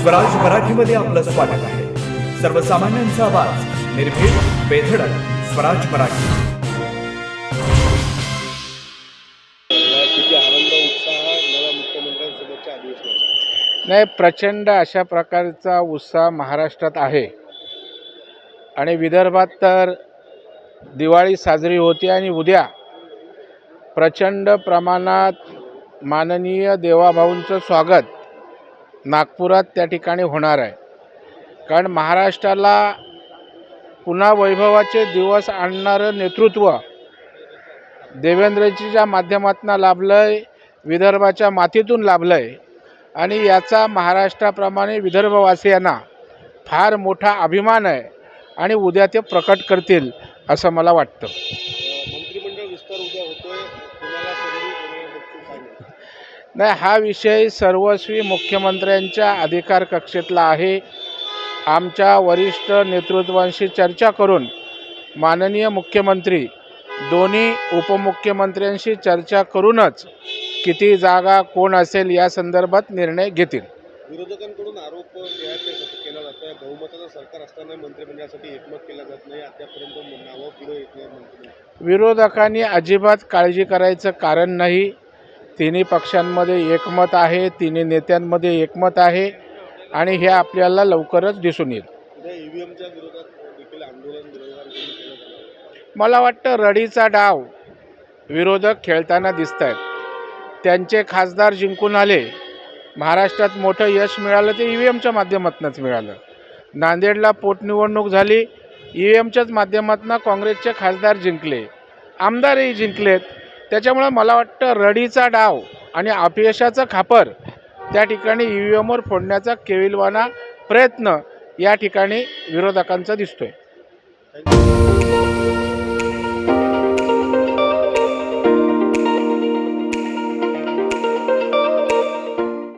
स्वराज मराठीमध्ये आपलं स्वागत आहे। सर्वसामान्यांचा आवाज, निर्भीड, बेधडक, स्वराज मराठी। किती आनंद उत्साह नव्या मुख्यमंत्र्यांसोबतच्या अधिवेशनाचा। नाही, प्रचंड अशा प्रकारचा उत्साह महाराष्ट्रात आहे आणि विदर्भात तर दिवाळी साजरी होते आणि उद्या प्रचंड प्रमाणात माननीय देवाभाऊंचं स्वागत नागपुरात त्या ठिकाणी होणार आहे। कारण महाराष्ट्राला पुन्हा वैभवाचे दिवस आणणारं नेतृत्व देवेंद्रजीच्या माध्यमातून लाभलं आहे, विदर्भाच्या मातीतून लाभलं आहे आणि याचा महाराष्ट्राप्रमाणे विदर्भवासियांना फार मोठा अभिमान आहे आणि उद्या ते प्रकट करतील असं मला वाटतं। मंत्रिमंडळ विस्तार उद्या होतोय, तुम्हाला संधी देण्याबाबत काय म्हणणं? नाही, हा विषय सर्वस्वी मुख्यमंत्र्यांच्या अधिकार कक्षेतला आहे। आमच्या वरिष्ठ नेतृत्वांशी चर्चा करून माननीय मुख्यमंत्री दोन्ही उपमुख्यमंत्र्यांशी चर्चा करूनच किती जागा कोण असेल या संदर्भात निर्णय घेतील। विरोधकांकडून आरोप केला जातोय, बहुमताचं सरकार असताना मंत्रिमंडळासाठी एकमत केलं जात नाही, अद्यापर्यंत नावं पुढे येत नाही मंत्रिमंडळ। विरोधकांनी अजिबात काळजी करायचं कारण नाही। तिन्ही पक्षांमध्ये एकमत आहे, तिन्ही नेत्यांमध्ये एकमत आहे आणि हे आपल्याला लवकरच दिसून येईल। उद्या ईव्हीएमच्या विरोधात देखील आंदोलन विरोधकांकडून केलं जाणार। मला वाटतं रडीचा डाव विरोधक खेळताना दिसत आहेत। त्यांचे खासदार जिंकून आले, महाराष्ट्रात मोठं यश मिळालं ते ईव्हीएमच्या माध्यमातूनच मिळालं। नांदेडला पोटनिवडणूक झाली, ईव्हीएमच्याच माध्यमातून काँग्रेसचे खासदार जिंकले, आमदारही जिंकलेत। त्याच्यामुळे मला वाटतं रडीचा डाव आणि अपयशाचं खापर त्या ठिकाणी ईव्हीएमवर फोडण्याचा केविलवाणा प्रयत्न या ठिकाणी विरोधकांचा दिसतोय। थँक्यू।